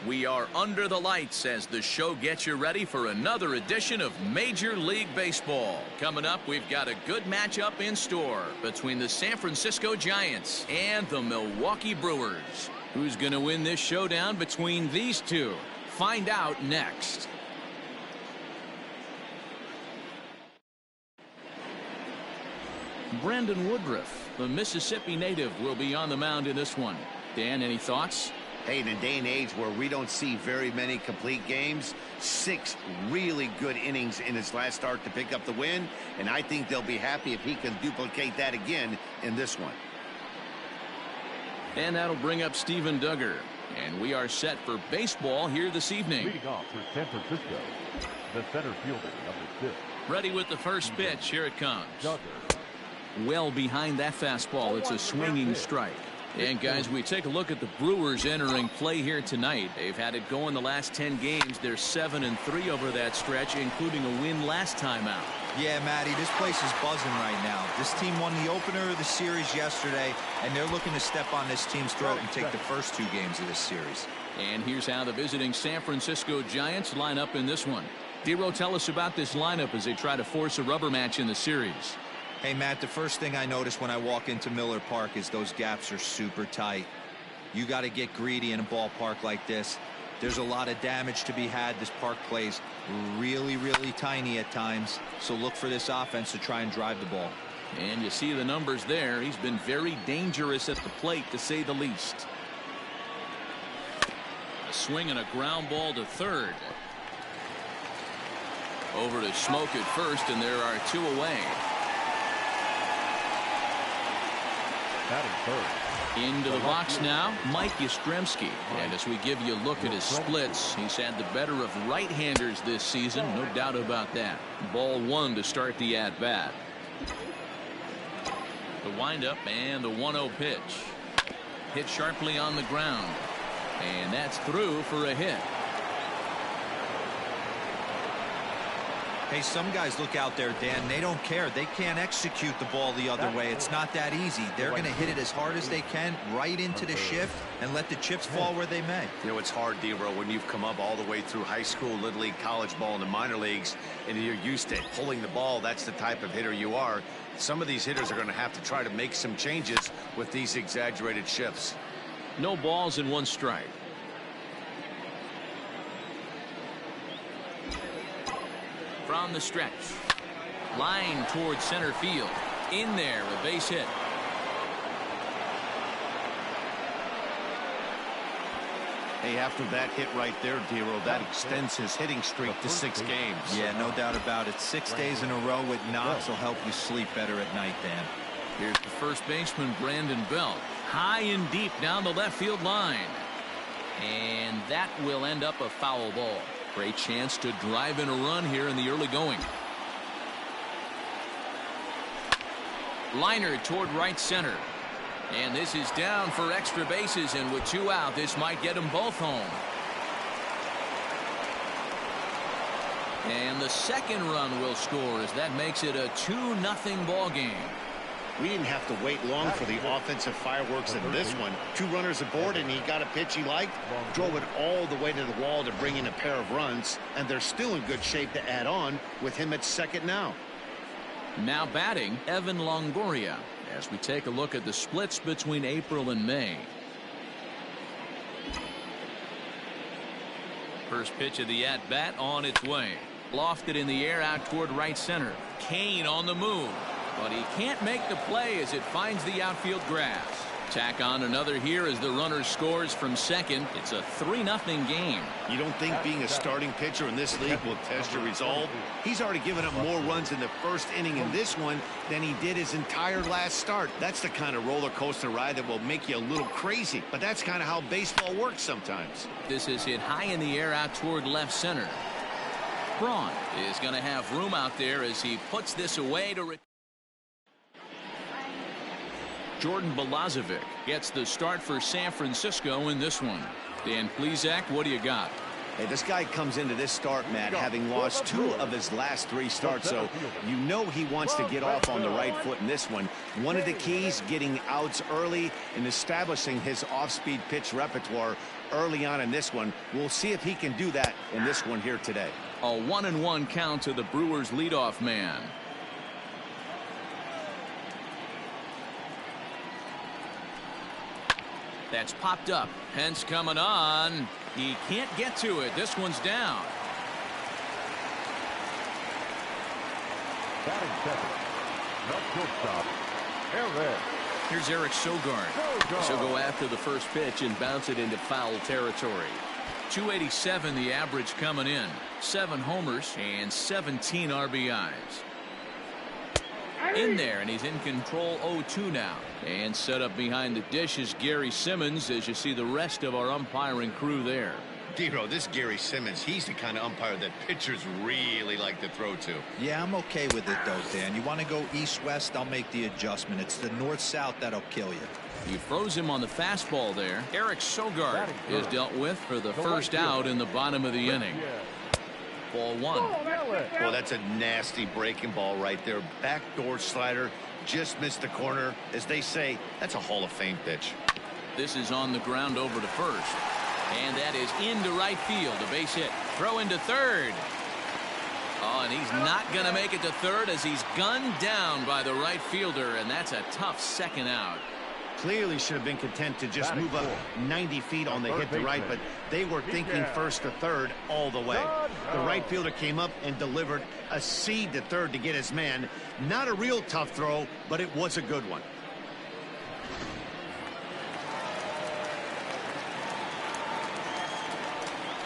We are under the lights as the show gets you ready for another edition of Major League Baseball. Coming up, we've got a good matchup in store between the San Francisco Giants and the Milwaukee Brewers. Who's going to win this showdown between these two? Find out next. Brandon Woodruff, the Mississippi native, will be on the mound in this one. Dan, any thoughts? Hey, in a day and age where we don't see very many complete games, 6 really good innings in his last start to pick up the win, and I think they'll be happy if he can duplicate that again in this one. And that'll bring up Steven Duggar, and we are set for baseball here this evening. Leading off for San Francisco, the center fielder, number 6. Ready with the first pitch. Here it comes. Duggar. Well behind that fastball. It's a swinging strike. And guys, we take a look at the Brewers entering play here tonight. They've had it going the last 10 games. They're 7-3 over that stretch, including a win last time out. Yeah, Matty, this place is buzzing right now. This team won the opener of the series yesterday, and they're looking to step on this team's throat and take the first 2 games of this series. And here's how the visiting San Francisco Giants line up in this one. Dero, tell us about this lineup as they try to force a rubber match in the series. Hey, Matt, the first thing I notice when I walk into Miller Park is those gaps are super tight. You got to get greedy in a ballpark like this. There's a lot of damage to be had. This park plays really, really tiny at times. So look for this offense to try and drive the ball. And you see the numbers there. He's been very dangerous at the plate, to say the least. A swing and a ground ball to third. Over to Smoke at first, and there are 2 away. Into the box now, Mike Yastrzemski. And as we give you a look at his splits, he's had the better of right-handers this season, no doubt about that. Ball 1 to start the at-bat. The windup and the 1-0 pitch. Hit sharply on the ground. And that's through for a hit. Hey, some guys look out there, Dan. They don't care. They can't execute the ball the other way. It's not that easy. They're going to hit it as hard as they can right into the shift and let the chips fall where they may. You know, it's hard, Dero, when you've come up all the way through high school, little league, college ball, and the minor leagues, and you're used to pulling the ball. That's the type of hitter you are. Some of these hitters are going to have to try to make some changes with these exaggerated shifts. No balls and 1 strike. From the stretch. Line towards center field. In there, a base hit. Hey, after that hit right there, Dero, that extends his hitting streak to 6 games. Yeah, no doubt about it. 6 days in a row with knocks will help you sleep better at night, Dan. Here's the first baseman, Brandon Belt. High and deep down the left field line. And that will end up a foul ball. Great chance to drive in a run here in the early going. Liner toward right center. And this is down for extra bases, and with 2 out, this might get them both home. And the second run will score as that makes it a 2-0 ball game. We didn't have to wait long for the offensive fireworks in this one. 2 runners aboard, and he got a pitch he liked, drove it all the way to the wall to bring in a pair of runs, and they're still in good shape to add on with him at second now. Now batting, Evan Longoria, as we take a look at the splits between April and May. First pitch of the at-bat on its way. Lofted in the air out toward right center. Kane on the move. But he can't make the play as it finds the outfield grass. Tack on another here as the runner scores from second. It's a 3-0 game. You don't think being a starting pitcher in this league will test your resolve? He's already given up more runs in the first inning in this one than he did his entire last start. That's the kind of roller coaster ride that will make you a little crazy. But that's kind of how baseball works sometimes. This is hit high in the air out toward left center. Braun is going to have room out there as he puts this away to Jordan Balazovic gets the start for San Francisco in this one. Dan Plesac, what do you got? Hey, this guy comes into this start, Matt, having lost 2 of his last 3 starts, so you know he wants to get off on the right foot in this one. One of the keys, getting outs early and establishing his off-speed pitch repertoire early on in this one. We'll see if he can do that in this one here today. A 1-1 count to the Brewers leadoff man. That's popped up. Pence coming on. He can't get to it. This one's down. Batting second. No shortstop. Eric. Here's Eric Sogard. So go after the first pitch and bounce it into foul territory. 287 the average coming in. 7 homers and 17 RBIs. In there, and he's in control 0-2 now. And set up behind the dish is Gary Simmons as you see the rest of our umpiring crew there. Dero, this Gary Simmons, he's the kind of umpire that pitchers really like to throw to. Yeah, I'm okay with it though, Dan. You want to go east-west, I'll make the adjustment. It's the north-south that'll kill you. You froze him on the fastball there. Eric Sogard is dealt with for the first out in the bottom of the inning. Ball 1. Well, that's a nasty breaking ball right there. Backdoor slider, just missed the corner. As they say, that's a Hall of Fame pitch. This is on the ground over to first. And that is into right field. A base hit. Throw into third. Oh, and he's not going to make it to third as he's gunned down by the right fielder. And that's a tough second out. Clearly should have been content to just move up 90 feet on the hit to right, but they were thinking first to third all the way. The right fielder came up and delivered a seed to third to get his man. Not a real tough throw, but it was a good one.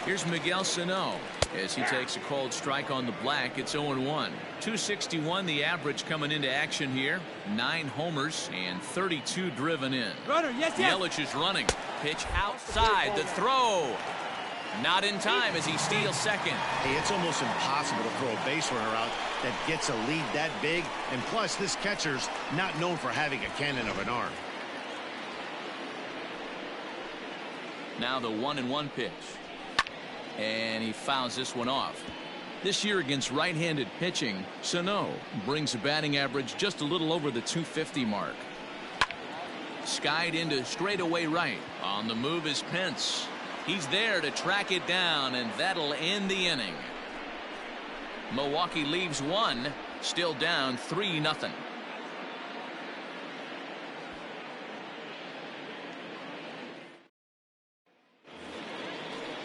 Here's Miguel Sano as he takes a cold strike on the black. It's 0-1. 261 the average coming into action here. 9 homers and 32 driven in. Runner, yes. Yelich is running. Pitch outside. The throw. Not in time as he steals second. Hey, it's almost impossible to throw a base runner out that gets a lead that big. And plus, this catcher's not known for having a cannon of an arm. Now the 1-1 pitch. And he fouls this one off. This year against right-handed pitching, Sano brings a batting average just a little over the 250 mark. Skied into straightaway right. On the move is Pence. He's there to track it down, and that'll end the inning. Milwaukee leaves 1, still down 3-0.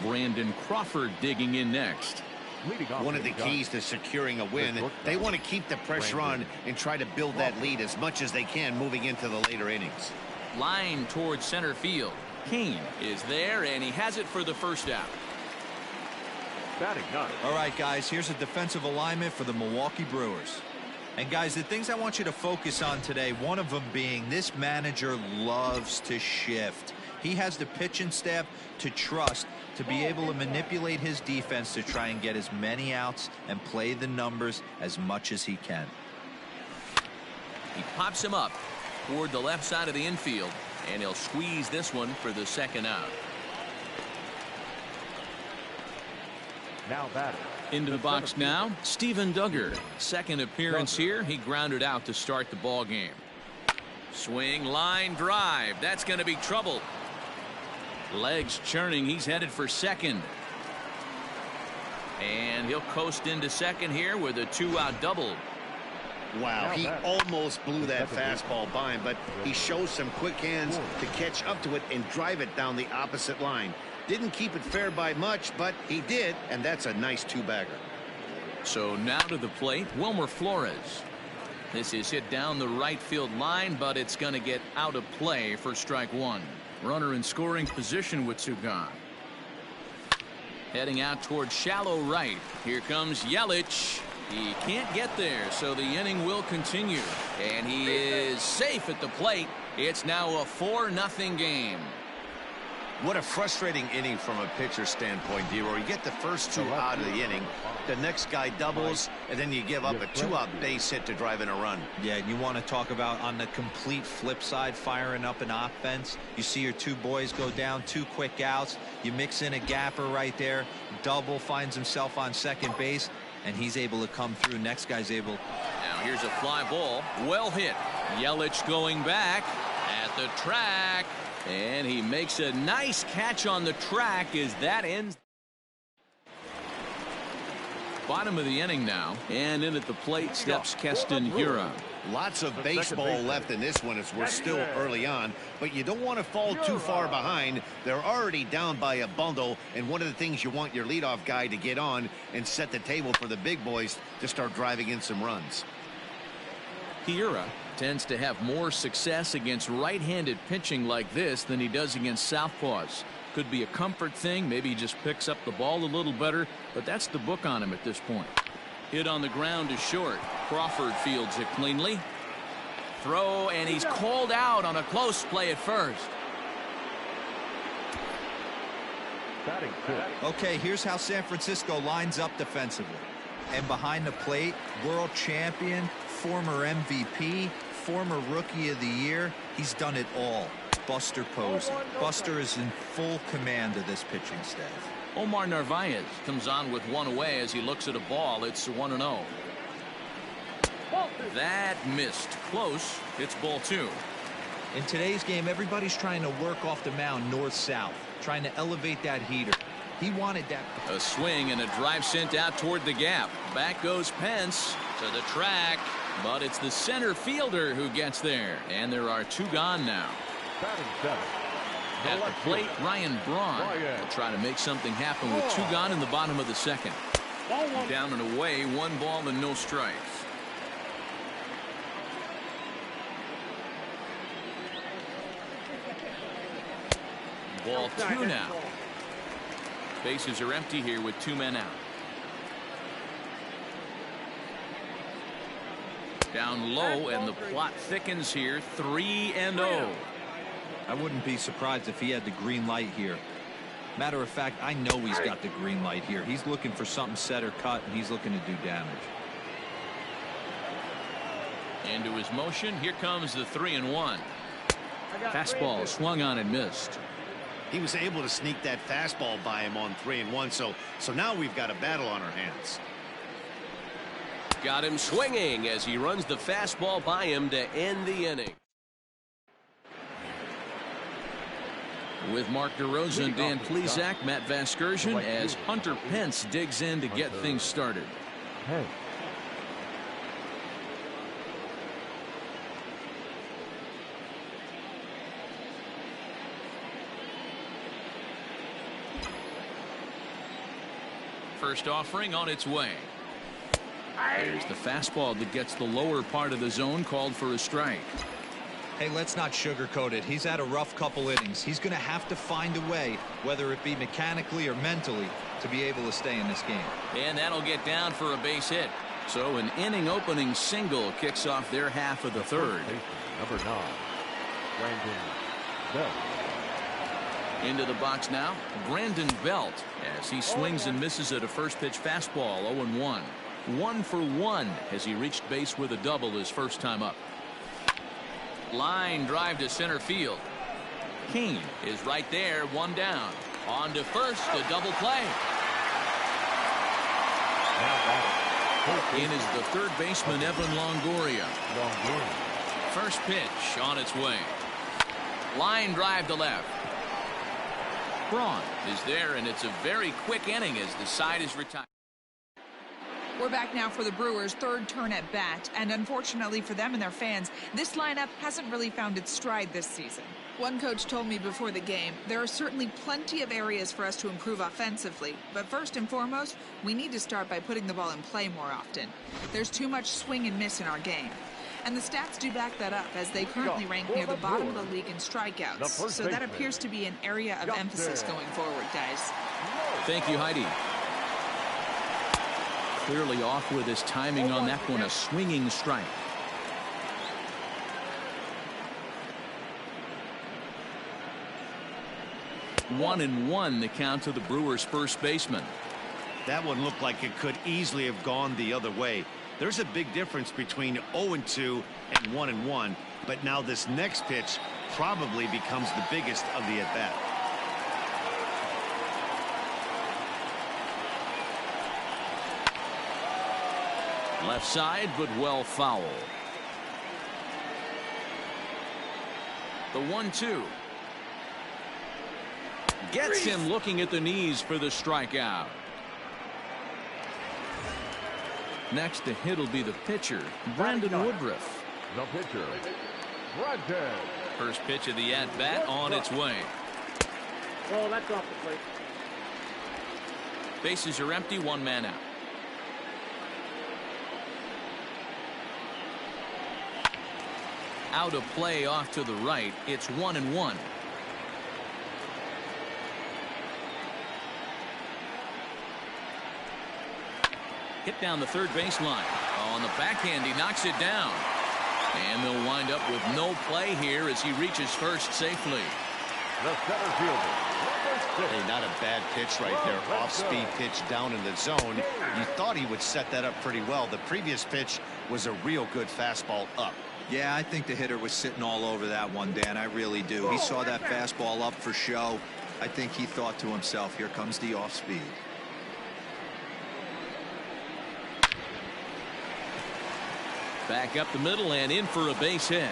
Brandon Crawford digging in next. One of the keys to securing a win, they want to keep the pressure on and try to build that lead as much as they can moving into the later innings. Line towards center field. Kane is there, and he has it for the first out. All right, guys, here's a defensive alignment for the Milwaukee Brewers. And guys, the things I want you to focus on today, one of them being this manager loves to shift. He has the pitching staff to trust to be able to manipulate his defense to try and get as many outs and play the numbers as much as he can. He pops him up toward the left side of the infield, and he'll squeeze this one for the second out. Now batting. Into the box now, Steven Duggar. Second appearance here. He grounded out to start the ball game. Swing, line drive. That's going to be trouble. Legs churning. He's headed for second. And he'll coast into second here with a 2-out double. Wow, he almost blew that fastball by him, but he shows some quick hands to catch up to it and drive it down the opposite line. Didn't keep it fair by much, but he did, and that's a nice 2-bagger. So now to the plate, Wilmer Flores. This is hit down the right field line, but it's going to get out of play for strike 1. Runner in scoring position with 2 gone. Heading out towards shallow right. Here comes Yelich. He can't get there, so the inning will continue. And he is safe at the plate. It's now a 4-0 game. What a frustrating inning from a pitcher standpoint, D-Roy. You get the first 2 out of the inning. The next guy doubles, and then you give up a 2-out base hit to drive in a run. Yeah, and you want to talk about on the complete flip side, firing up an offense. You see your 2 boys go down, 2 quick outs. You mix in a gapper right there. Double, finds himself on second base, and he's able to come through. Next guy's able. Now here's a fly ball. Well hit. Yelich going back at the track. And he makes a nice catch on the track as that ends. Bottom of the inning now, and in at the plate steps Keston Hiura. Lots of baseball left in this one as we're still early on, but you don't want to fall too far behind. They're already down by a bundle, and one of the things you want your leadoff guy to get on and set the table for the big boys to start driving in some runs. Hiura tends to have more success against right-handed pitching like this than he does against southpaws. Could be a comfort thing. Maybe he just picks up the ball a little better, but that's the book on him at this point. Hit on the ground is short. Crawford fields it cleanly. Throw, and he's called out on a close play at first. Okay, here's how San Francisco lines up defensively. And behind the plate, world champion, former MVP, former Rookie of the Year. He's done it all. Buster Posey. Buster is in full command of this pitching staff. Omar Narvaez comes on with one away as he looks at a ball. It's 1-0. That missed. Close. It's ball 2. In today's game, everybody's trying to work off the mound north-south, trying to elevate that heater. He wanted that. A swing and a drive sent out toward the gap. Back goes Pence to the track, but it's the center fielder who gets there. And there are 2 gone now. At the plate, Ryan Braun will try to make something happen with 2 gone in the bottom of the second. Down and away, 1 ball and no strikes. Ball 2 now. Bases are empty here with 2 men out. Down low, and the plot thickens here. 3-0. I wouldn't be surprised if he had the green light here. Matter of fact, I know he's got the green light here. He's looking for something set or cut, and he's looking to do damage. Into his motion. Here comes the 3-1. Fastball swung on and missed. He was able to sneak that fastball by him on 3-1, so now we've got a battle on our hands. Got him swinging as he runs the fastball by him to end the inning. With Mark DeRosa, Dan Plesac, Matt Vasgersian, as Hunter Pence digs in to get things started. Hey. First offering on its way. There's the fastball that gets the lower part of the zone, called for a strike. Hey, let's not sugarcoat it. He's had a rough couple innings. He's going to have to find a way, whether it be mechanically or mentally, to be able to stay in this game. And that'll get down for a base hit. So an inning opening single kicks off their half of the third. Number 9, Brandon Belt. Into the box now, Brandon Belt, as he swings and misses at a first pitch fastball. 0-1. 1 for 1 as he reached base with a double his first time up. Line drive to center field. King is right there, 1 down. On to first, a double play. In is the third baseman, Evan Longoria. First pitch on its way. Line drive to left. Braun is there, and it's a very quick inning as the side is retired. We're back now for the Brewers' third turn at bat, and unfortunately for them and their fans, this lineup hasn't really found its stride this season. One coach told me before the game, there are certainly plenty of areas for us to improve offensively, but first and foremost, we need to start by putting the ball in play more often. There's too much swing and miss in our game. And the stats do back that up, as they currently rank near the bottom of the league in strikeouts. So that appears to be an area of emphasis going forward, guys. Thank you, Heidi. Clearly off with his timing on that one, a swinging strike. One and one the count to the Brewers' first baseman. That one looked like it could easily have gone the other way. There's a big difference between 0-2 and 1-1, but now this next pitch probably becomes the biggest of the at-bat. Left side, but well foul. The 1-2. Gets him looking at the knees for the strikeout. Next to hit will be the pitcher, Brandon Woodruff. The pitcher, Brandon. First pitch of the at-bat on its way. Oh, that's off the plate. Bases are empty, one man out. Out of play off to the right. It's 1-1. Hit down the third baseline. On the backhand, he knocks it down. And they'll wind up with no play here as he reaches first safely. The center fielder. Hey, not a bad pitch right there. Off-speed pitch down in the zone. You thought he would set that up pretty well. The previous pitch was a real good fastball up. Yeah, I think the hitter was sitting all over that one, Dan. I really do. He saw that fastball up for show. I think he thought to himself, here comes the off-speed. Back up the middle and in for a base hit.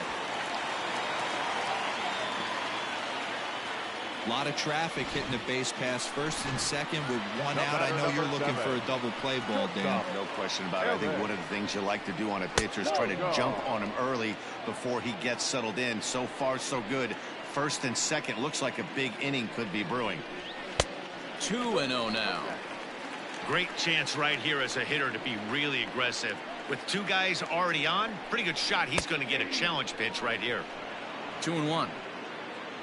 A lot of traffic hitting the base pass first and second with one out. I know you're looking for a double play ball, Dan. No question about it. I think one of the things you like to do on a pitcher is try to jump on him early before he gets settled in. So far, so good. First and second looks like a big inning could be brewing. 2-0 now. Great chance right here as a hitter to be really aggressive. With two guys already on, pretty good shot. He's going to get a challenge pitch right here. 2-1.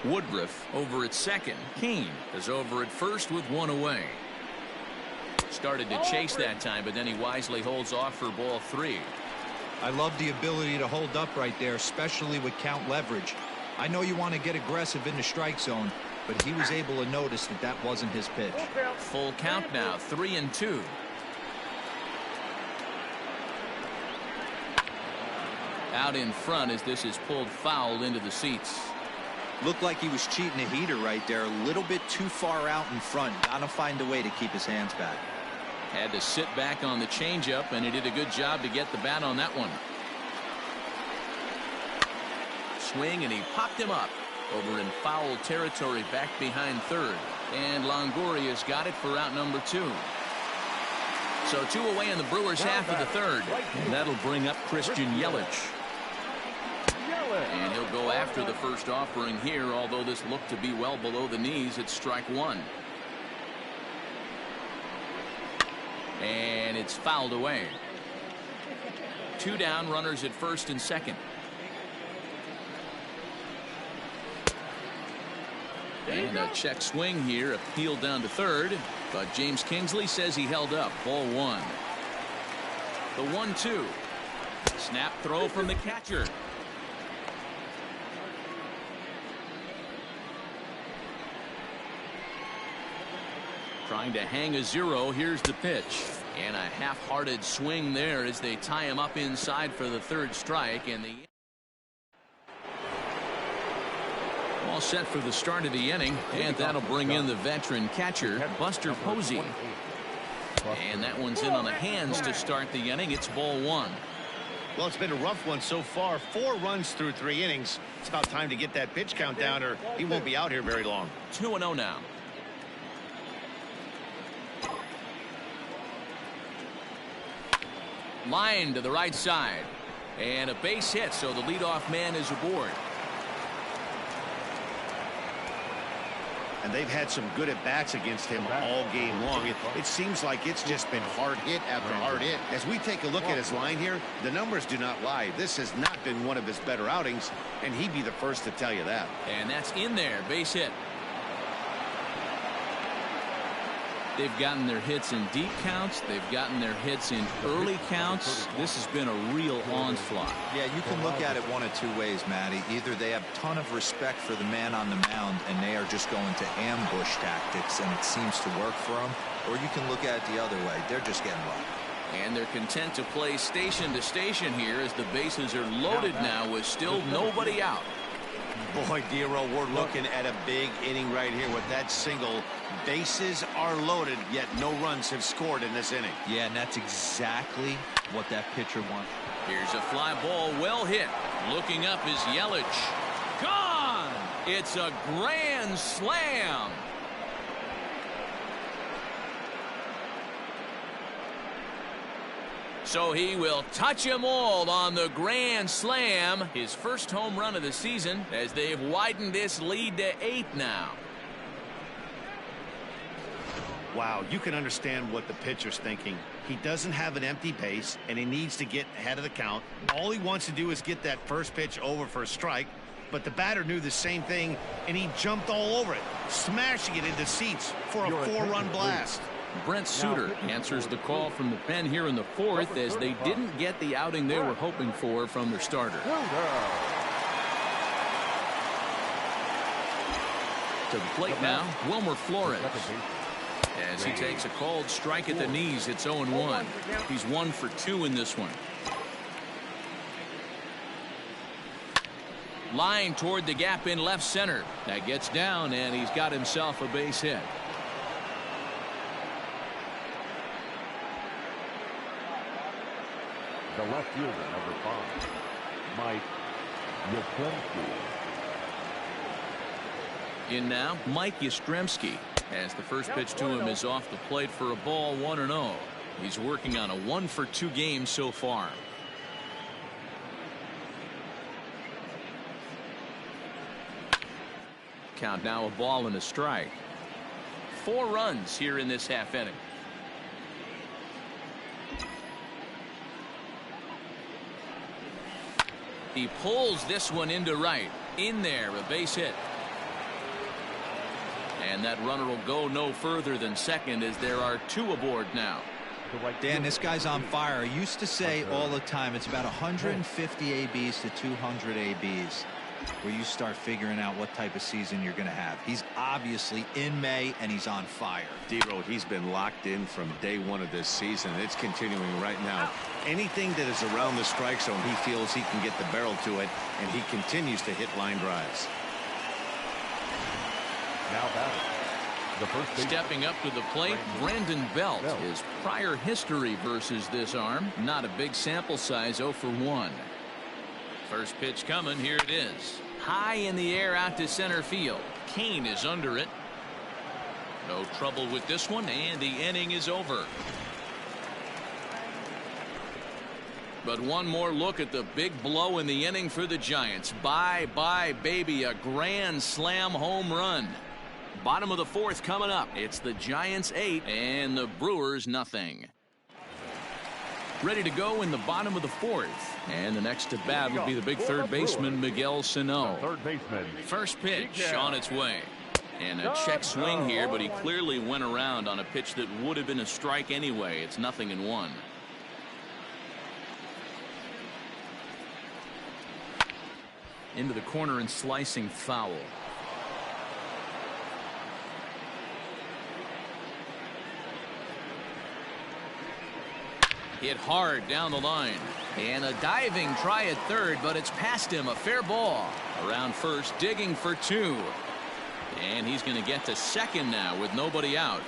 Woodruff over at second. Kane is over at first with one away. Started to chase that time, but then he wisely holds off for ball 3. I love the ability to hold up right there, especially with count leverage. I know you want to get aggressive in the strike zone, but he was able to notice that that wasn't his pitch. Full count now, 3-2. Out in front as this is pulled foul into the seats. Looked like he was cheating a heater right there, a little bit too far out in front. Gotta find a way to keep his hands back. Had to sit back on the changeup, and he did a good job to get the bat on that one. Swing, and he popped him up over in foul territory back behind third. And Longoria's got it for out number 2. So 2 away in the Brewers half of the third. And that'll bring up Christian Yelich. And he'll go after the first offering here, although this looked to be well below the knees. It's strike 1. And it's fouled away. 2 down, runners at first and second. And a check swing here, appealed down to third, but James Kingsley says he held up. Ball 1. The 1-2. Snap throw from the catcher. Trying to hang a 0. Here's the pitch. And a half-hearted swing there as they tie him up inside for the third strike. And the all set for the start of the inning. And that'll bring in the veteran catcher, Buster Posey. And that one's in on the hands to start the inning. It's ball 1. Well, it's been a rough one so far. 4 runs through 3 innings. It's about time to get that pitch count down, or he won't be out here very long. 2-0 now. Line to the right side. And a base hit, so the leadoff man is aboard. And they've had some good at-bats against him all game long. It seems like it's just been hard hit after hard hit. As we take a look at his line here, the numbers do not lie. This has not been one of his better outings, and he'd be the first to tell you that. And that's in there, base hit. They've gotten their hits in deep counts. They've gotten their hits in early counts. This has been a real onslaught. Yeah, you can look at it one of 2 ways, Matty. Either they have a ton of respect for the man on the mound and they are just going to ambush tactics and it seems to work for them, or you can look at it the other way. They're just getting lucky. And they're content to play station to station here as the bases are loaded now with still nobody out. Boy, Dero, we're looking at a big inning right here with that single. Bases are loaded, yet no runs have scored in this inning. Yeah, and that's exactly what that pitcher wants. Here's a fly ball, well hit. Looking up is Yelich. Gone! It's a grand slam. So he will touch them all on the grand slam. His first home run of the season as they've widened this lead to 8 now. Wow, you can understand what the pitcher's thinking. He doesn't have an empty base, and he needs to get ahead of the count. All he wants to do is get that first pitch over for a strike, but the batter knew the same thing, and he jumped all over it, smashing it into seats for a 4-run blast. Brent Suter answers the call from the pen here in the 4th as they didn't get the outing they were hoping for from their starter. To the plate now, Wilmer Flores. As he takes a called strike at the knees, it's 0-1. He's 1 for 2 in this one. Line toward the gap in left center. That gets down, and he's got himself a base hit. The left fielder, number 5, Mike Yastrzemski. In now, Mike Yastrzemski, as the first pitch to him is off the plate for a ball, 1-0. He's working on a 1 for 2 game so far. Count now a ball and a strike. 4 runs here in this half inning. He pulls this one into right. In there, a base hit. And that runner will go no further than second as there are 2 aboard now. Dan, this guy's on fire. I used to say all the time it's about 150 ABs to 200 ABs where you start figuring out what type of season you're going to have. He's obviously in May, and he's on fire. D-Road, he's been locked in from day 1 of this season. It's continuing right now. Anything that is around the strike zone, he feels he can get the barrel to it, and he continues to hit line drives. Now batting, the first baseman. Stepping up to the plate, Brandon Belt. His prior history versus this arm, not a big sample size, 0 for 1. First pitch coming, here it is. High in the air out to center field. Kane is under it. No trouble with this one, and the inning is over. But one more look at the big blow in the inning for the Giants. Bye-bye, baby, a grand slam home run. Bottom of the 4th coming up. It's the Giants 8 and the Brewers nothing. Ready to go in the bottom of the 4th. And the next to bat will be the big third baseman, Miguel Sano. Third baseman. First pitch on its way. And a check swing here, but he clearly went around on a pitch that would have been a strike anyway. It's 0-1. Into the corner and slicing foul. Hit hard down the line. And a diving try at third, but it's past him. A fair ball. Around first, digging for 2. And he's going to get to second now with nobody out.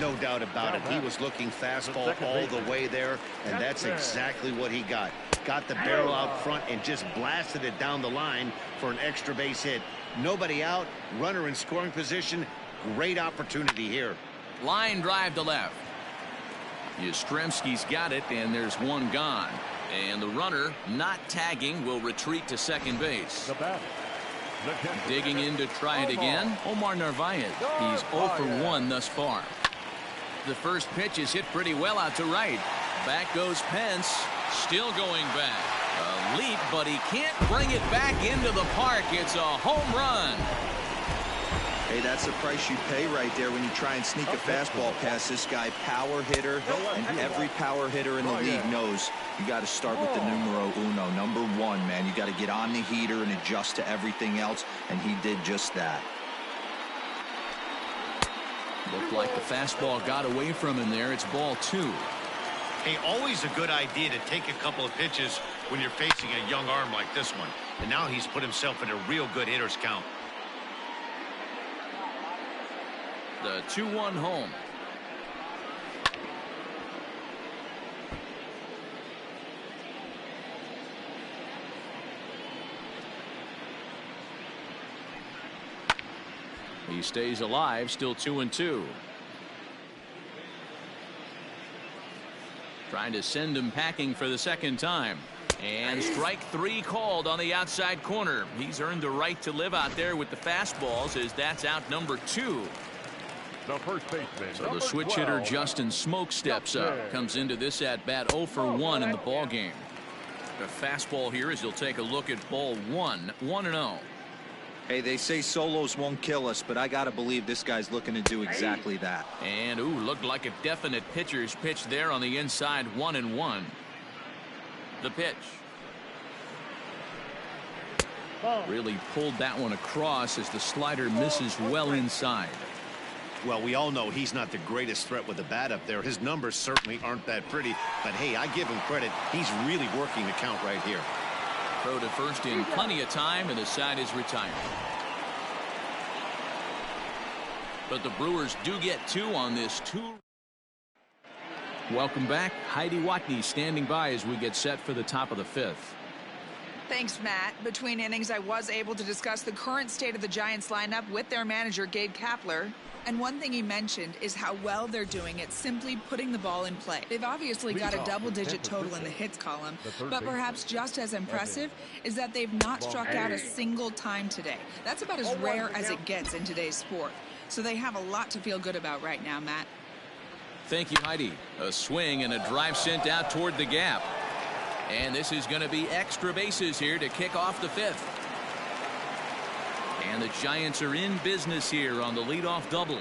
No doubt about it. He was looking fastball all the way there, and that's exactly what he got. Got the barrel out front and just blasted it down the line for an extra base hit. Nobody out, runner in scoring position. Great opportunity here. Line drive to left. Yastrzemski's got it, and there's one gone. And the runner, not tagging, will retreat to second base. The batter, digging in to try it again, Omar Narvaez. He's 0 for 1 thus far. The first pitch is hit pretty well out to right. Back goes Pence, still going back. A leap, but he can't bring it back into the park. It's a home run. Hey, that's the price you pay right there when you try and sneak a fastball past this guy. Power hitter, and every power hitter in the league knows you got to start with the numero uno, number 1, man. You got to get on the heater and adjust to everything else, and he did just that. Looked like the fastball got away from him there. It's ball 2. Hey, always a good idea to take a couple of pitches when you're facing a young arm like this one. And now he's put himself in a real good hitter's count. The 2-1 home. He stays alive, still 2-2. Trying to send him packing for the second time. And strike 3 called on the outside corner. He's earned the right to live out there with the fastballs, as that's out number 2. The first baseman. So the switch hitter Justin Smoke steps up. Comes into this at bat 0 for 1 in the ball game. The fastball here as he'll take a look at ball 1, 1-0. Hey, they say solos won't kill us, but I got to believe this guy's looking to do exactly that. And looked like a definite pitcher's pitch there on the inside, 1-1. The pitch. Really pulled that one across as the slider misses well inside. Well, we all know he's not the greatest threat with the bat up there. His numbers certainly aren't that pretty, but hey, I give him credit. He's really working the count right here. Throw to first in plenty of time, and the side is retired. But the Brewers do get 2 on this 2. Welcome back. Heidi Watney standing by as we get set for the top of the 5th. Thanks, Matt. Between innings, I was able to discuss the current state of the Giants lineup with their manager, Gabe Kapler. And one thing he mentioned is how well they're doing at simply putting the ball in play. They've obviously got a double-digit total in the hits column, but perhaps just as impressive is that they've not struck out a single time today. That's about as rare as it gets in today's sport. So they have a lot to feel good about right now, Matt. Thank you, Heidi. A swing and a drive sent out toward the gap. And this is going to be extra bases here to kick off the 5th. And the Giants are in business here on the leadoff double.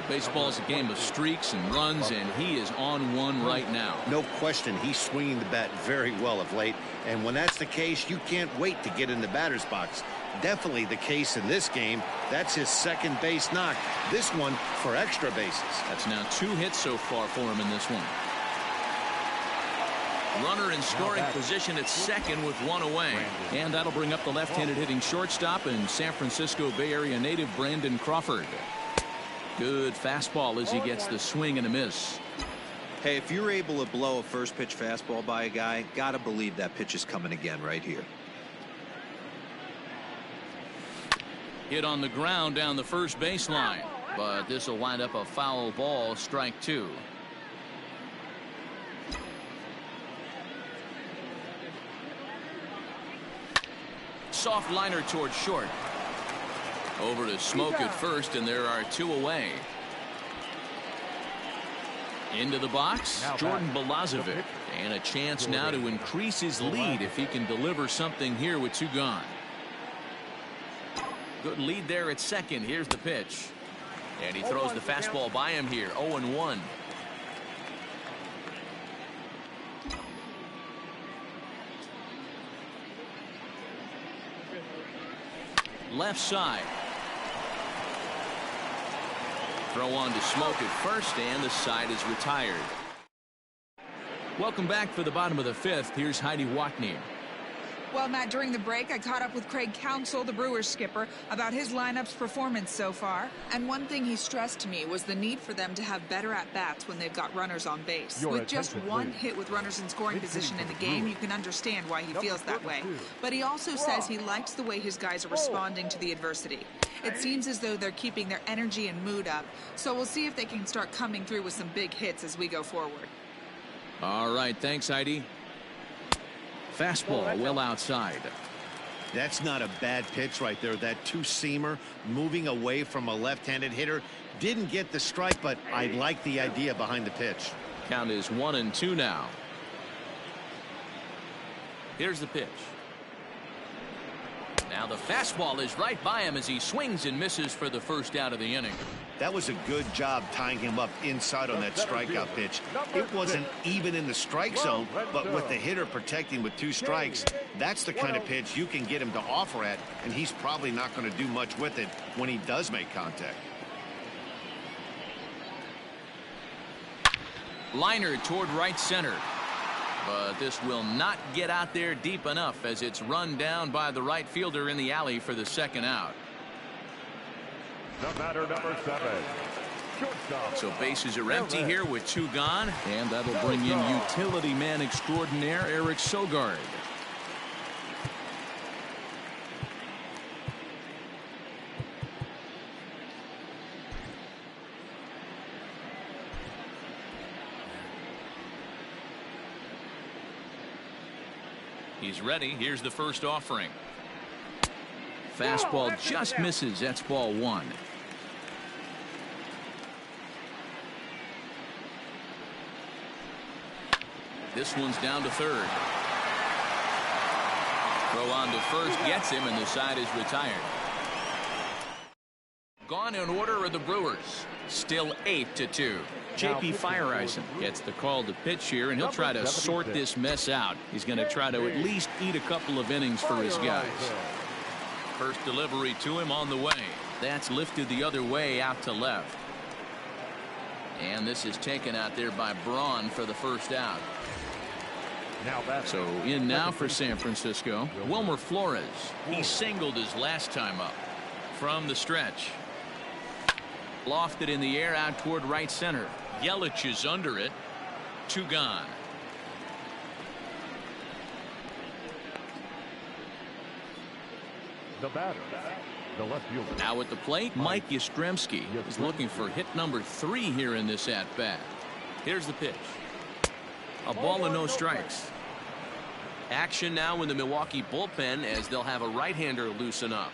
Baseball is a game of streaks and runs, and he is on one right now. No question, he's swinging the bat very well of late. And when that's the case, you can't wait to get in the batter's box. Definitely the case in this game. That's his second base knock. This one for extra bases. That's now 2 hits so far for him in this one. Runner in scoring position at second with 1 away. And that'll bring up the left-handed hitting shortstop and San Francisco Bay Area native Brandon Crawford. Good fastball as he gets the swing and a miss. Hey, if you're able to blow a first pitch fastball by a guy, gotta believe that pitch is coming again right here. Hit on the ground down the first baseline, but this will wind up a foul ball, strike 2. Soft liner toward short. Over to Smoke at first, and there are 2 away. Into the box, Jordan Balazovic, and a chance now to increase his lead if he can deliver something here with 2 gone. Good lead there at second. Here's the pitch, and he throws the fastball by him here. 0-1. Left side. Throw on to Smoke at first, and the side is retired. Welcome back for the bottom of the 5th. Here's Heidi Watney. Well, Matt, during the break, I caught up with Craig Counsell, the Brewers skipper, about his lineup's performance so far. And one thing he stressed to me was the need for them to have better at-bats when they've got runners on base. With just 1 hit with runners in scoring position in the game, you can understand why he feels that way. But he also says he likes the way his guys are responding to the adversity. It seems as though they're keeping their energy and mood up. So we'll see if they can start coming through with some big hits as we go forward. All right, thanks, Heidi. Fastball well outside. That's not a bad pitch right there. That 2-seamer moving away from a left-handed hitter. Didn't get the strike, but I like the idea behind the pitch. Count is 1-2 now. Here's the pitch. Now the fastball is right by him as he swings and misses for the first out of the inning. That was a good job tying him up inside on that strikeout pitch. It wasn't even in the strike zone, but with the hitter protecting with 2 strikes, that's the kind of pitch you can get him to offer at, and he's probably not going to do much with it when he does make contact. Liner toward right center. But this will not get out there deep enough as it's run down by the right fielder in the alley for the second out. The batter, number 7. Shortstop. So bases are empty here with 2 gone, and that'll bring in utility man extraordinaire Eric Sogard. He's ready. Here's the first offering. Fastball just misses. That's ball one. This one's down to third. Throw on to first gets him, and the side is retired. Gone in order are the Brewers. Still 8-2. J.P. Fireisen gets the call to pitch here, and he'll try to sort this mess out. He's going to try to at least eat a couple of innings for his guys. First delivery to him on the way. That's lifted the other way out to left. And this is taken out there by Braun for the first out. So in now for San Francisco, Wilmer Flores. He singled his last time up. From the stretch. Lofted in the air out toward right center. Yelich is under it. 2 gone. The batter, the left fielder. Now at the plate, Mike Yastrzemski is looking for hit number 3 here in this at bat. Here's the pitch. A ball and no strikes. Action now in the Milwaukee bullpen as they'll have a right-hander loosen up.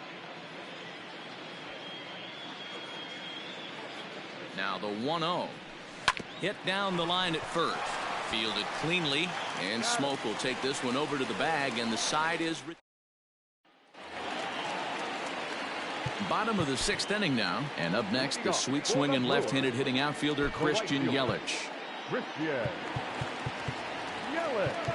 Now the 1-0. Hit down the line at first. Fielded cleanly, and Smoke will take this one over to the bag, and the side is bottom of the 6th inning now, and up next the sweet swinging left-handed hitting outfielder Christian Yelich. Christian Yelich.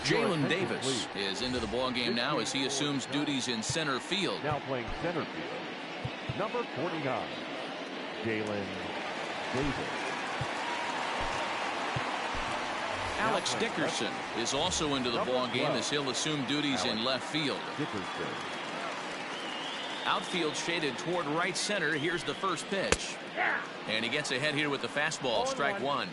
Jalen Davis is into the ballgame now as he assumes duties in center field. Now playing center field, number 49, Jalen Davis. Alex Dickerson is also into the ballgame as he'll assume duties in left field. Outfield shaded toward right center. Here's the first pitch. And he gets ahead here with the fastball. Strike one.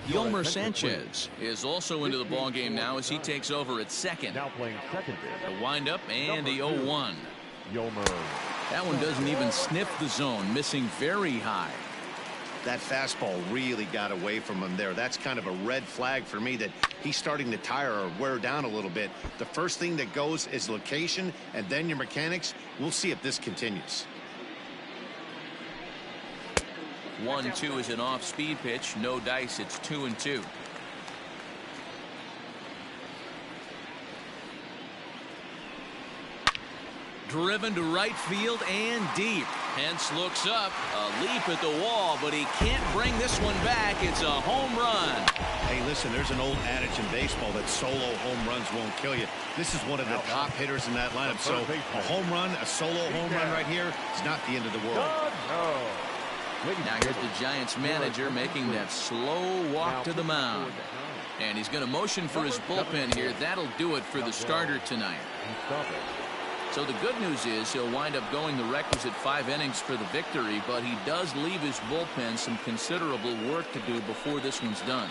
Yolmer Sanchez is also into the ballgame now as he takes over at second. Now playing second base. A windup and the 0-1. Yolmer. That one doesn't even sniff the zone, missing very high. That fastball really got away from him there. That's kind of a red flag for me that he's starting to tire or wear down a little bit. The first thing that goes is location and then your mechanics. We'll see if this continues. 1-2 is an off-speed pitch. No dice. It's 2-2. Driven to right field and deep. Hence looks up. A leap at the wall, but he can't bring this one back. It's a home run. Hey, listen, there's an old adage in baseball that solo home runs won't kill you. This is one of the top hitters in that lineup. So a home run, a solo home run right here is not the end of the world. Now here's the Giants manager making that slow walk to the mound. And he's going to motion for his bullpen here. That'll do it for the starter tonight. So the good news is he'll wind up going the requisite 5 innings for the victory, but he does leave his bullpen some considerable work to do before this one's done.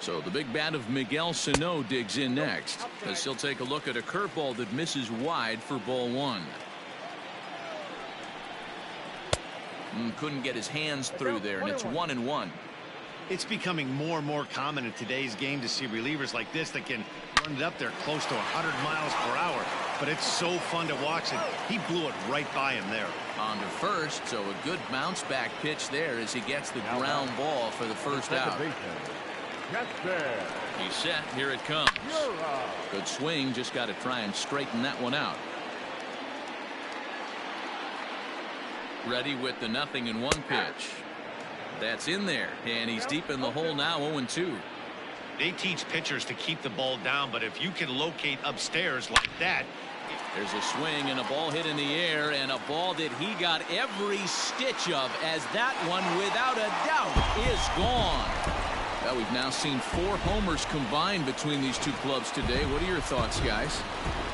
So the big bat of Miguel Sano digs in next as he'll take a look at a curveball that misses wide for ball one. Couldn't get his hands through there, and it's 1-1. It's becoming more and more common in today's game to see relievers like this that can run it up there close to 100 miles per hour. But it's so fun to watch it. He blew it right by him there. On to first, so a good bounce back pitch there as he gets the ground ball for the first out. He's set. Here it comes. Good swing. Just got to try and straighten that one out. Ready with the 0-1 pitch. That's in there, and he's deep in the hole now. 0-2. They teach pitchers to keep the ball down, but if you can locate upstairs like that. There's a swing and a ball hit in the air, and a ball that he got every stitch of, as that one without a doubt is gone. Well, we've now seen 4 homers combined between these two clubs today. What are your thoughts, guys?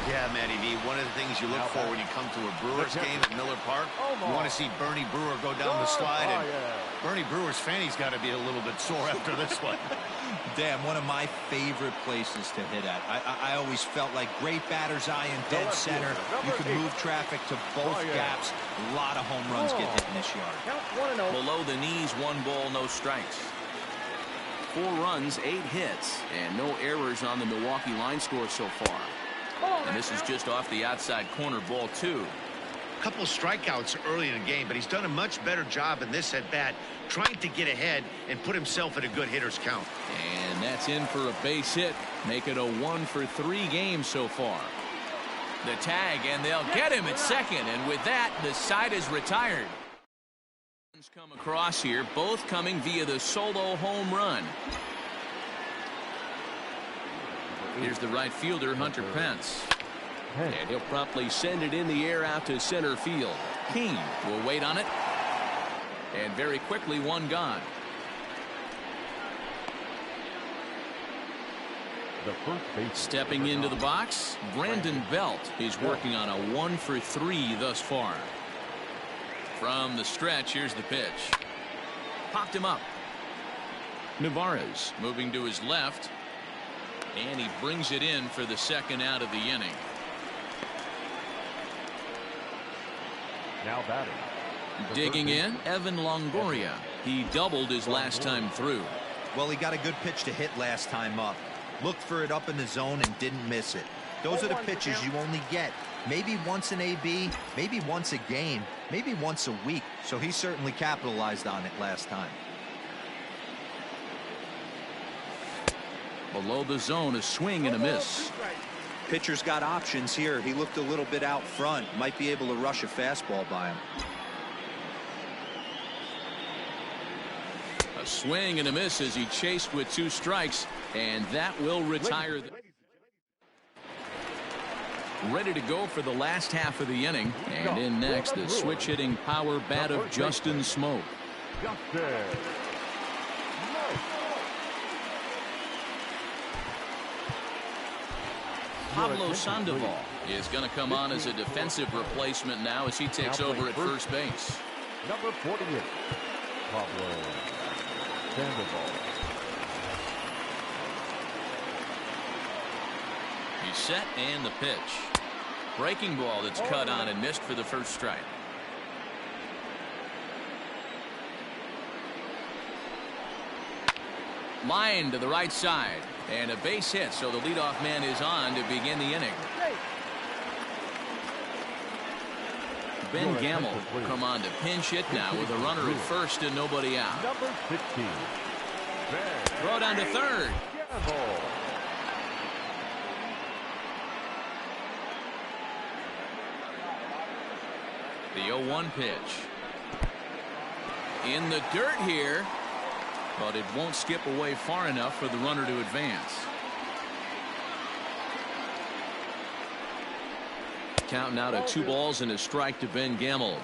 Yeah, Matty V, one of the things you look for when you come to a Brewers game at Miller Park, you want to see Bernie Brewer go down the slide, and Bernie Brewer's fanny's got to be a little bit sore after this one. Damn, one of my favorite places to hit at. I always felt like great batter's eye in dead center. You can move traffic to both gaps. A lot of home runs get hit in this yard. Below the knees, 1 ball, no strikes. 4 runs, 8 hits, and no errors on the Milwaukee line score so far. And this is just off the outside corner, ball 2. A couple strikeouts early in the game, but he's done a much better job in this at bat, trying to get ahead and put himself at a good hitter's count. And that's in for a base hit. Make it a 1-for-3 game so far. The tag, and they'll get him at second, and with that, the side is retired. Come across here, both coming via the solo home run. Here's the right fielder, Hunter Pence. And he'll promptly send it in the air out to center field. King will wait on it. And very quickly, 1 gone. Stepping into the box, Brandon Belt is working on a 1-for-3 thus far. From the stretch, here's the pitch. Popped him up. Navarez moving to his left. And he brings it in for the second out of the inning. Now batting. Digging in, Evan Longoria. He doubled his last time through. Well, he got a good pitch to hit last time up. Looked for it up in the zone and didn't miss it. Those are the pitches you only get maybe once in AB, maybe once a game, maybe once a week. So he certainly capitalized on it last time. Below the zone, a swing and a miss. Pitcher's got options here. He looked a little bit out front. Might be able to rush a fastball by him. A swing and a miss as he chased with 2 strikes, and that will retire. Ready to go for the last half of the inning, and in next, the switch-hitting power bat of Justin Smoke. Pablo Sandoval is going to come on as a defensive replacement now as he takes over at first base. Number 48, Pablo Sandoval. He's set, and the pitch. Breaking ball that's cut on and missed for the first strike. Line to the right side, and a base hit, so the leadoff man is on to begin the inning. Ben Gamble will come on to pinch hit now with a runner at first and nobody out. Number 16. Throw down to third. The 0-1 pitch. In the dirt here, but it won't skip away far enough for the runner to advance. Count now to 2 balls and a strike to Ben Gamble.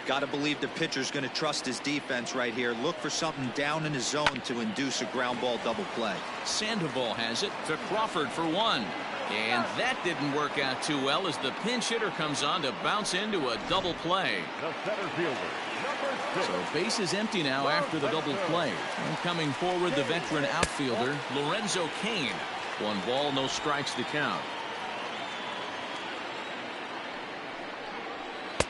Got to believe the pitcher's going to trust his defense right here. Look for something down in his zone to induce a ground ball double play. Sandoval has it to Crawford for 1. And that didn't work out too well as the pinch hitter comes on to bounce into a double play. The center fielder, number 6. So base is empty now after the double play. And coming forward, the veteran outfielder, Lorenzo Cain. 1 ball, no strikes to count.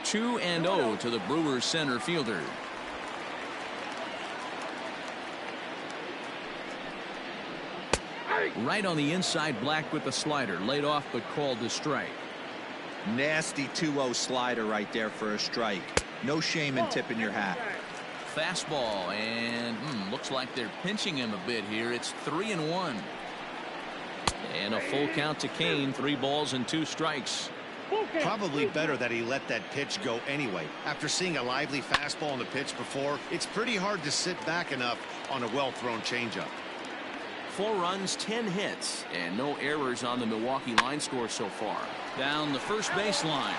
2-0 to the Brewers center fielder. Right on the inside, Black with the slider, laid off but called to strike. Nasty 2-0 slider right there for a strike. No shame in tipping your hat. Fastball, and looks like they're pinching him a bit here. It's 3-1. And a full count to Kane. 3 balls and 2 strikes. Probably better that he let that pitch go anyway. After seeing a lively fastball on the pitch before, it's pretty hard to sit back enough on a well-thrown changeup. 4 runs, 10 hits, and no errors on the Milwaukee line score so far. Down the first baseline.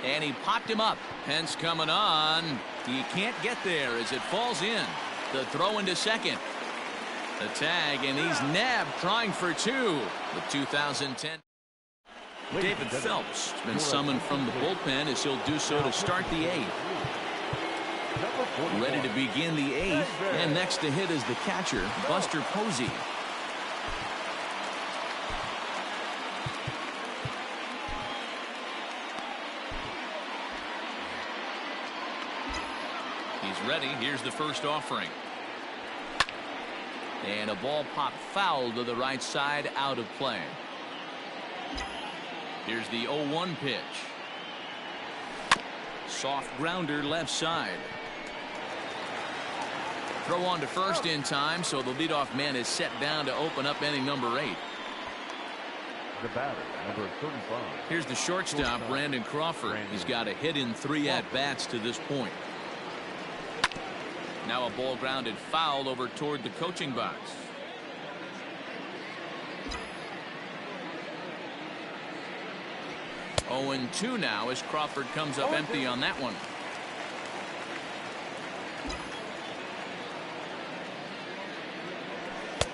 And he popped him up. Pence coming on. He can't get there as it falls in. The throw into second. The tag, and he's nabbed trying for 2. The 2010. David Phelps has been summoned from the bullpen as he'll do so to start the 8th. Ready to begin the 8th, and next to hit is the catcher, Buster Posey. He's ready. Here's the first offering. And a ball popped foul to the right side, out of play. Here's the 0-1 pitch. Soft grounder left side. Throw on to first in time, so the leadoff man is set down to open up inning number 8. The batter, number 35. Here's the shortstop, Brandon Crawford. He's got a hit in 3 at-bats to this point. Now a ball grounded foul over toward the coaching box. 0-2 now as Crawford comes up empty on that one.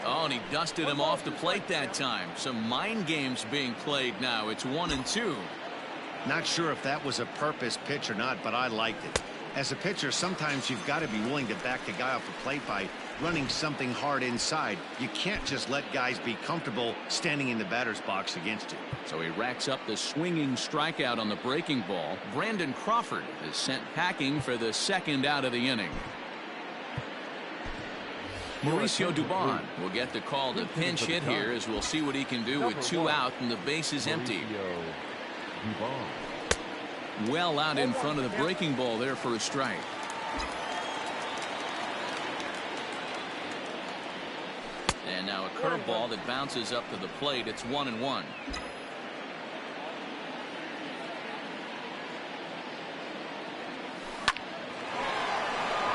Oh, and he dusted him off the plate that time. Some mind games being played now. It's 1-2. Not sure if that was a purpose pitch or not, but I liked it. As a pitcher, sometimes you've got to be willing to back the guy off the plate by running something hard inside. You can't just let guys be comfortable standing in the batter's box against you. So he racks up the swinging strikeout on the breaking ball. Brandon Crawford is sent packing for the 2nd out of the inning. Mauricio Dubon will get the call to pinch hit here, as we'll see what he can do with 2 out and the base is empty. Well out in front of the breaking ball there for a strike. And now a curveball that bounces up to the plate. It's 1-1.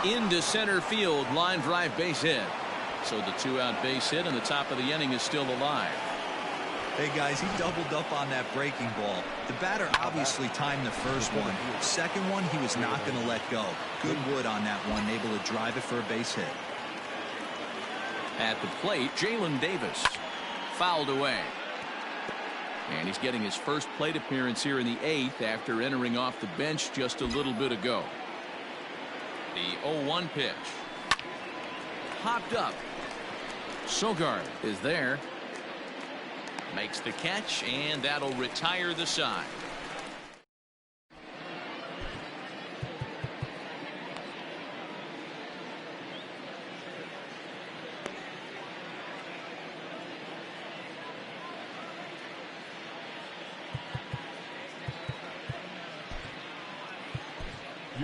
Into center field, line drive base hit. So the 2-out base hit, and the top of the inning is still alive. Hey guys, he doubled up on that breaking ball. The batter obviously timed the first one. Second one, he was not going to let go. Good wood on that one, able to drive it for a base hit. At the plate, Jalen Davis fouled away. And he's getting his first plate appearance here in the 8th after entering off the bench just a little bit ago. The 0-1 pitch. Popped up. Sogard is there. Makes the catch, and that'll retire the side.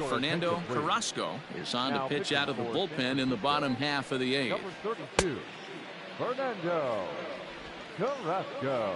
Fernando Carrasco is on to pitch out of the bullpen in the bottom half of the 8th. Number 32, Fernando Carrasco.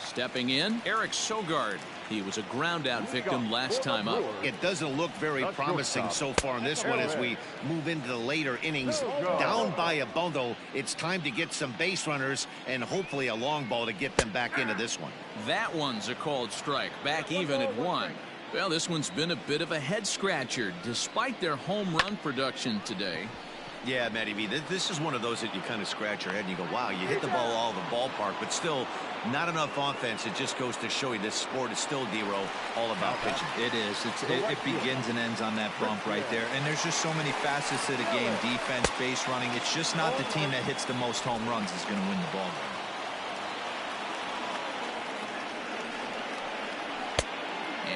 Stepping in, Eric Sogard. He was a ground out victim last time up. It doesn't look very promising so far in this one as we move into the later innings. Down by a bundle, it's time to get some base runners and hopefully a long ball to get them back into this one. That one's a called strike. Back even at 1. Well, this one's been a bit of a head scratcher despite their home run production today. Yeah, Matty V, this is one of those that you kind of scratch your head and you go, wow, you hit the ball all over the ballpark, but still not enough offense. It just goes to show you this sport is still, D-Row, all about pitching. It is. It begins and ends on that bump right there. And there's just so many facets to the game. Defense, base running. It's just not the team that hits the most home runs is going to win the ball game.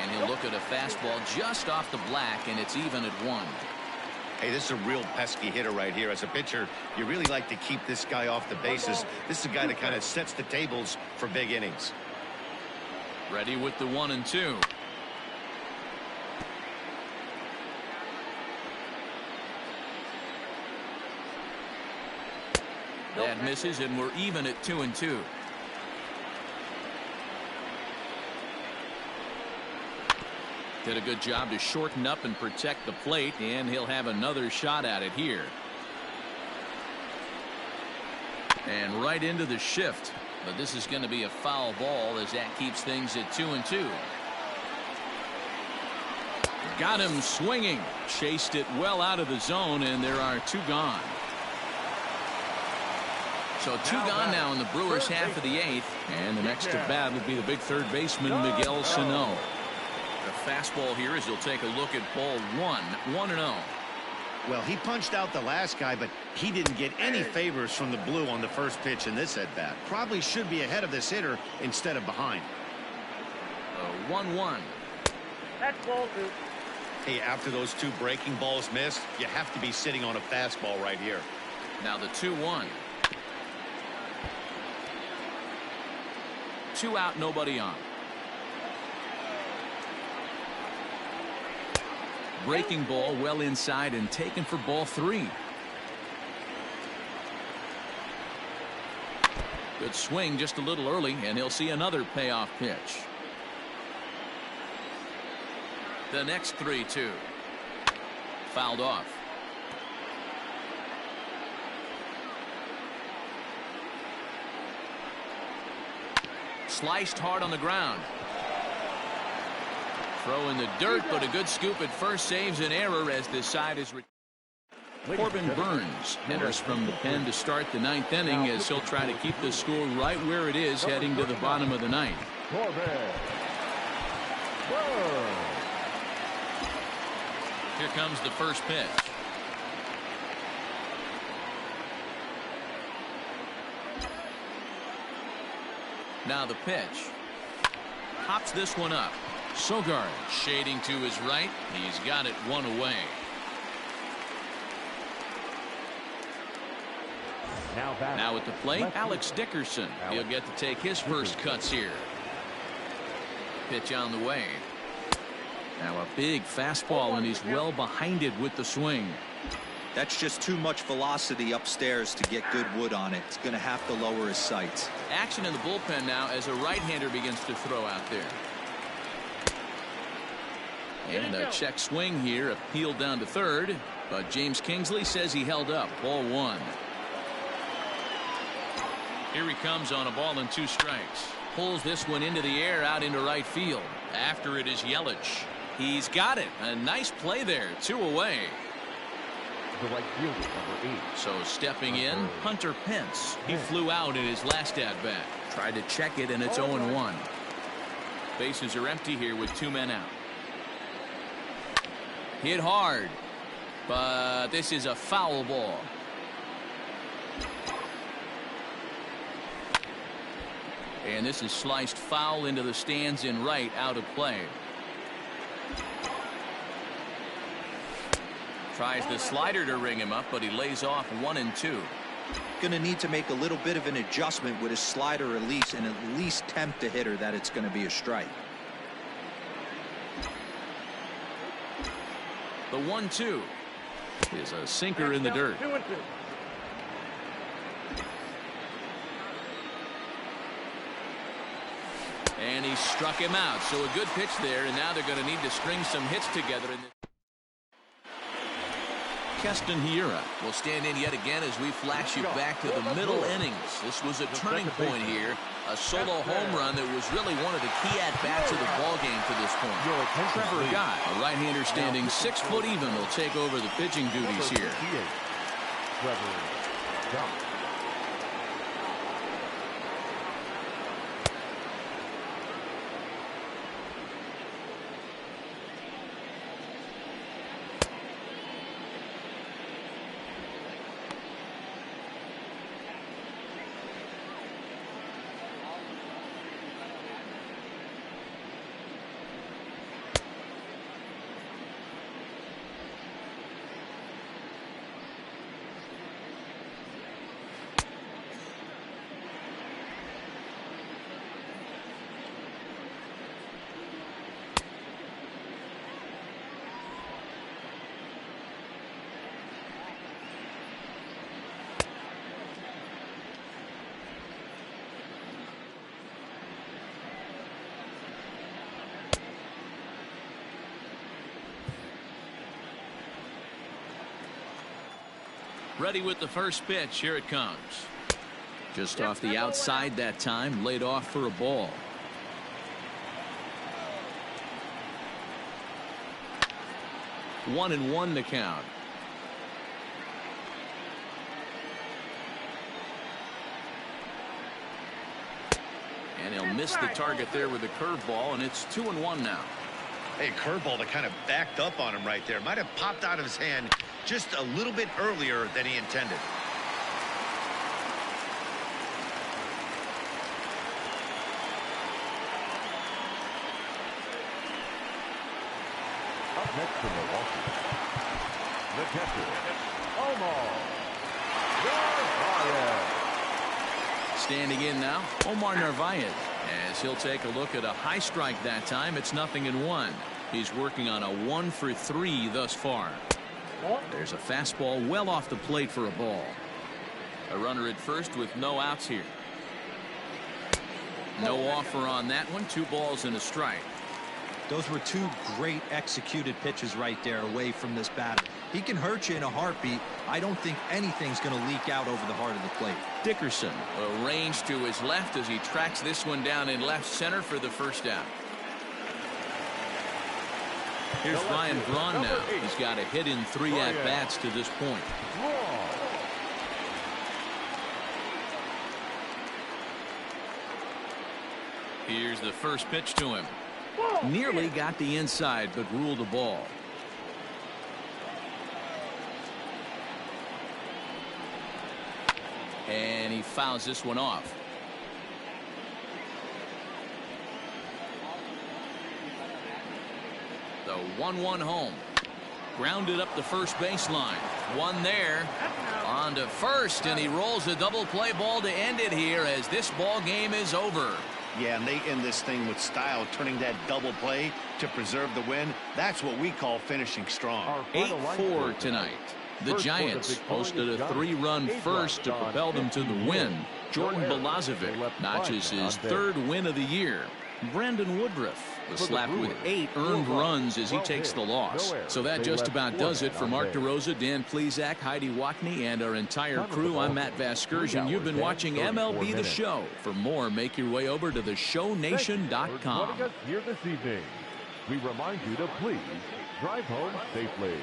And he'll look at a fastball just off the black, and it's even at 1. Hey, this is a real pesky hitter right here. As a pitcher, you really like to keep this guy off the bases. This is a guy that kind of sets the tables for big innings. Ready with the 1 and 2. That misses, and we're even at 2 and 2. Did a good job to shorten up and protect the plate, and he'll have another shot at it here. And right into the shift, but this is going to be a foul ball as that keeps things at 2 and 2. Got him swinging, chased it well out of the zone, and there are 2 gone. So 2 gone now in the Brewers half of the 8th, and the next to bat will be the big third baseman Miguel Sano. The fastball here as he'll take a look at ball 1, 1-0. Well, he punched out the last guy, but he didn't get any favors from the blue on the first pitch in this at bat. Probably should be ahead of this hitter instead of behind. 1-1. That's ball 2. Hey, after those 2 breaking balls missed, you have to be sitting on a fastball right here. Now the 2-1. 2 out, nobody on. Breaking ball well inside and taken for ball 3. Good swing just a little early, and he'll see another payoff pitch. The next 3-2. Fouled off. Sliced hard on the ground. Throw in the dirt, but a good scoop at first saves an error as this side is. Corbin Burns enters from the pen to start the 9th inning as he'll try to keep the score right where it is heading to the bottom of the 9th. Here comes the first pitch. Now the pitch. Hops this one up. Sogard shading to his right. He's got it 1 away. Now at the plate, Alex Dickerson. He'll get to take his first cuts here. Pitch on the way. Now a big fastball, and he's well behind it with the swing. That's just too much velocity upstairs to get good wood on it. It's going to have to lower his sights. Action in the bullpen now as a right-hander begins to throw out there. And a check swing here, appealed down to third, but James Kingsley says he held up. Ball 1. Here he comes on a ball and 2 strikes. Pulls this one into the air out into right field. After it is Yelich. He's got it. A nice play there. 2 away. The right fielder, number 8. So stepping in, Hunter Pence. He flew out in his last at-bat. Tried to check it, and it's 0-1. Bases are empty here with 2 men out. Hit hard, but this is a foul ball. And this is sliced foul into the stands in right, out of play. Tries the slider to ring him up, but he lays off 1 and 2. Going to need to make a little bit of an adjustment with his slider release and at least tempt the hitter that it's going to be a strike. The 1-2 is a sinker in the dirt. 2 and 2. And he struck him out. So a good pitch there, and now they're going to need to string some hits together. Keston Hiura will stand in yet again as we flash you back to the middle innings. This was a turning point here. A solo home run that was really one of the key at-bats of the ballgame to this point. Trevor Gott, a right-hander standing 6 foot even, will take over the pitching duties here. Trevor Gott. Ready with the first pitch. Here it comes. Just off the outside that time. Laid off for a ball. One and one to count. And he'll miss the target there with a curveball, and it's 2-1 now. Hey, curveball that kind of backed up on him right there. Might have popped out of his hand just a little bit earlier than he intended. Up next to Milwaukee, the catcher, Omar Narvaez. Standing in now, Omar Narvaez, as he'll take a look at a high strike that time. It's 0-1. He's working on a 1 for 3 thus far. There's a fastball well off the plate for a ball. A runner at first with no outs here. No offer on that one. 2 balls and a strike. Those were 2 great executed pitches right there away from this batter. He can hurt you in a heartbeat. I don't think anything's going to leak out over the heart of the plate. Dickerson will range to his left as he tracks this one down in left center for the first out. Here's Ryan Braun now. He's got a hit in 3 at-bats to this point. Here's the first pitch to him. Nearly got the inside, but ruled a ball. And he fouls this one off. The 1-1 home. Grounded up the first baseline. One there. On to first, and he rolls a double play ball to end it here as this ball game is over. Yeah, and they end this thing with style, turning that double play to preserve the win. That's what we call finishing strong. 8-4 tonight. The Giants posted a 3-run first to propel them to the win. Jordan Balazovic notches his 3rd win of the year. Brandon Woodruff was slapped with 8 earned runs as he takes the loss. So that just about does it for Mark DeRosa, Dan Plesac, Heidi Watney, and our entire crew. I'm Matt Vasgersian. You've been watching MLB The Show. For more, make your way over to theshownation.com. Here this evening, we remind you to please drive home safely.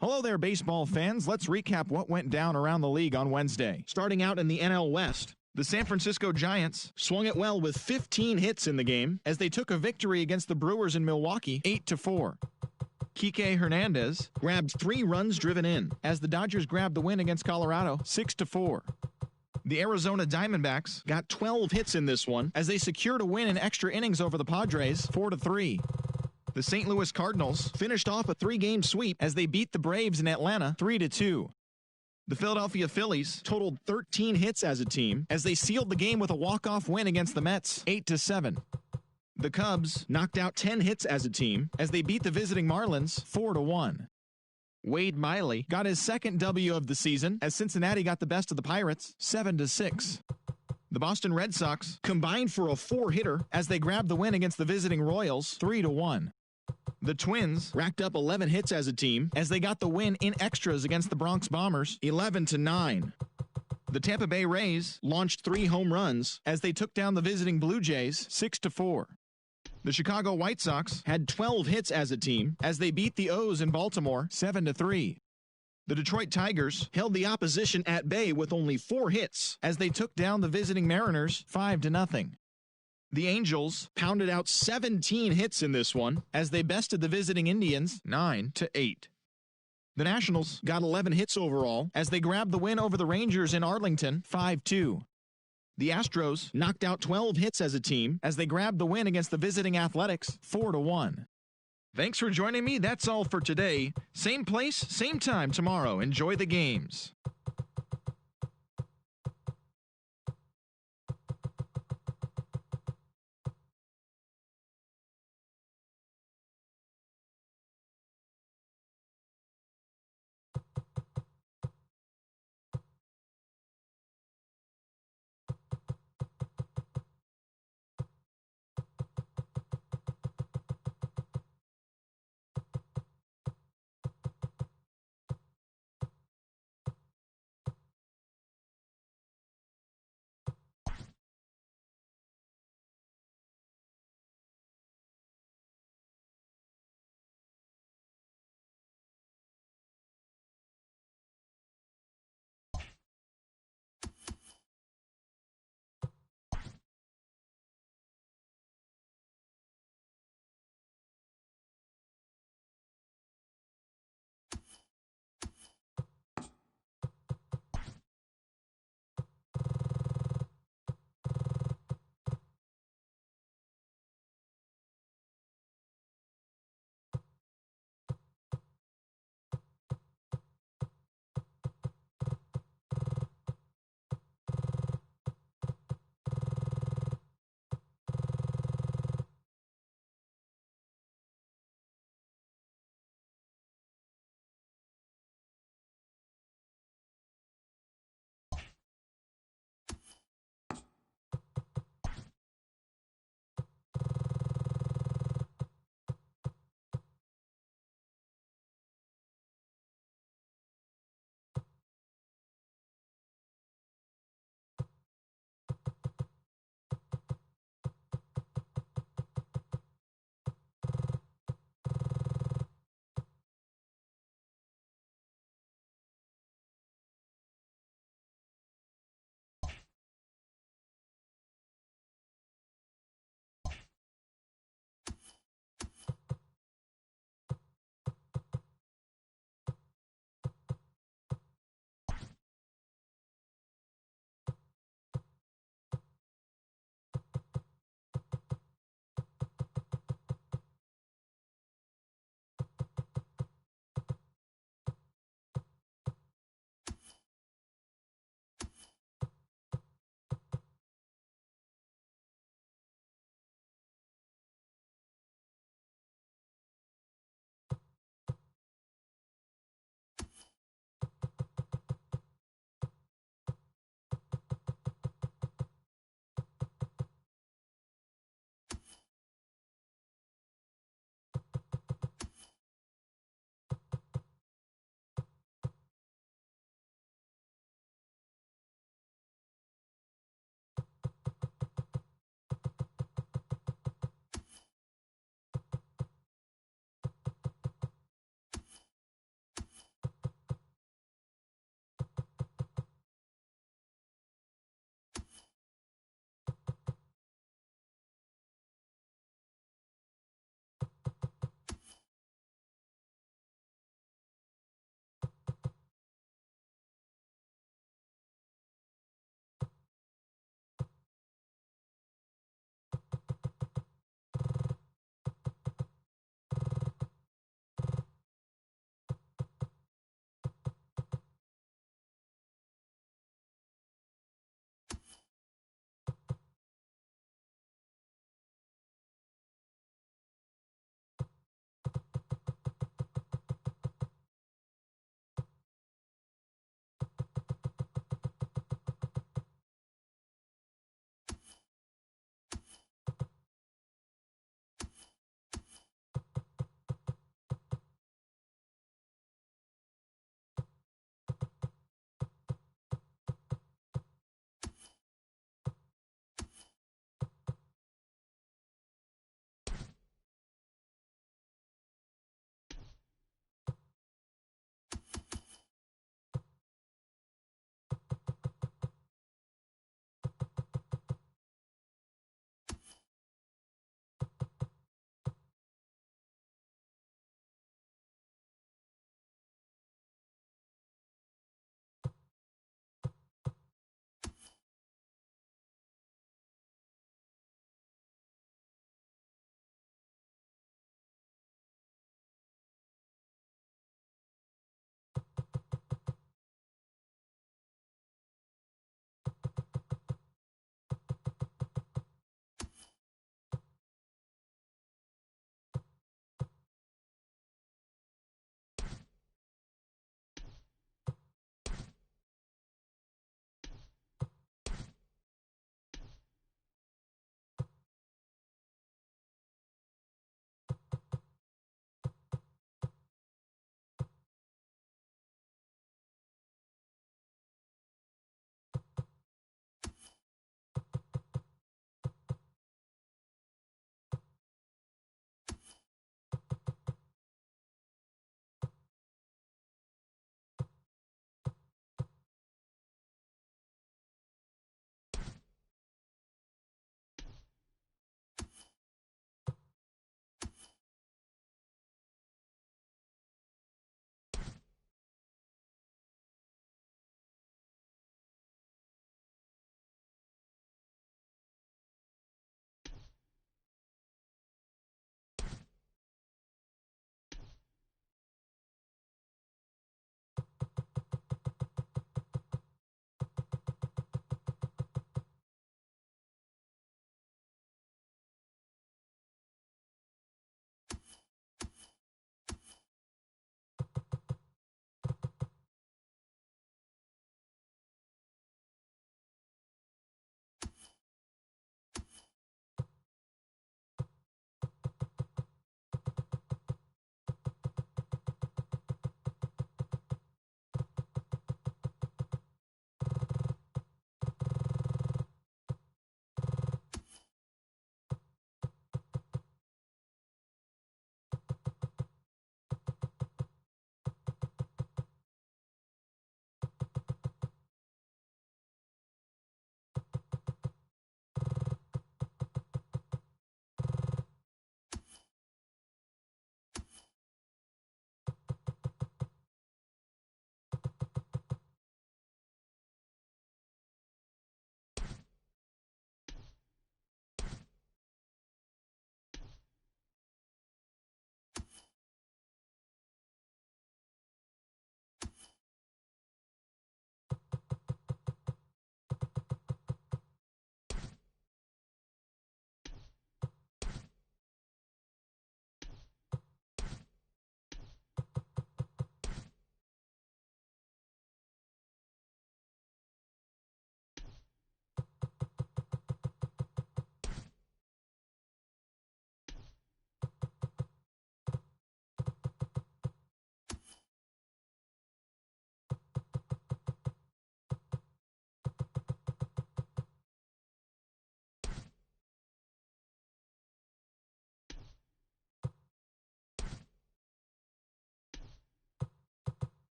Hello there, baseball fans. Let's recap what went down around the league on Wednesday. Starting out in the NL West, the San Francisco Giants swung it well with 15 hits in the game as they took a victory against the Brewers in Milwaukee 8-4. Kike Hernandez grabbed 3 runs driven in as the Dodgers grabbed the win against Colorado 6-4. The Arizona Diamondbacks got 12 hits in this one as they secured a win in extra innings over the Padres 4-3. The St. Louis Cardinals finished off a 3-game sweep as they beat the Braves in Atlanta 3-2. The Philadelphia Phillies totaled 13 hits as a team as they sealed the game with a walk-off win against the Mets 8-7. The Cubs knocked out 10 hits as a team as they beat the visiting Marlins 4-1. Wade Miley got his second W of the season as Cincinnati got the best of the Pirates 7-6. The Boston Red Sox combined for a 4-hitter as they grabbed the win against the visiting Royals 3-1. The Twins racked up 11 hits as a team as they got the win in extras against the Bronx Bombers 11-9. The Tampa Bay Rays launched 3 home runs as they took down the visiting Blue Jays 6-4. The Chicago White Sox had 12 hits as a team as they beat the O's in Baltimore 7-3. The Detroit Tigers held the opposition at bay with only 4 hits as they took down the visiting Mariners 5-0. The Angels pounded out 17 hits in this one as they bested the visiting Indians 9-8. The Nationals got 11 hits overall as they grabbed the win over the Rangers in Arlington 5-2. The Astros knocked out 12 hits as a team as they grabbed the win against the visiting Athletics 4-1. Thanks for joining me. That's all for today. Same place, same time tomorrow. Enjoy the games.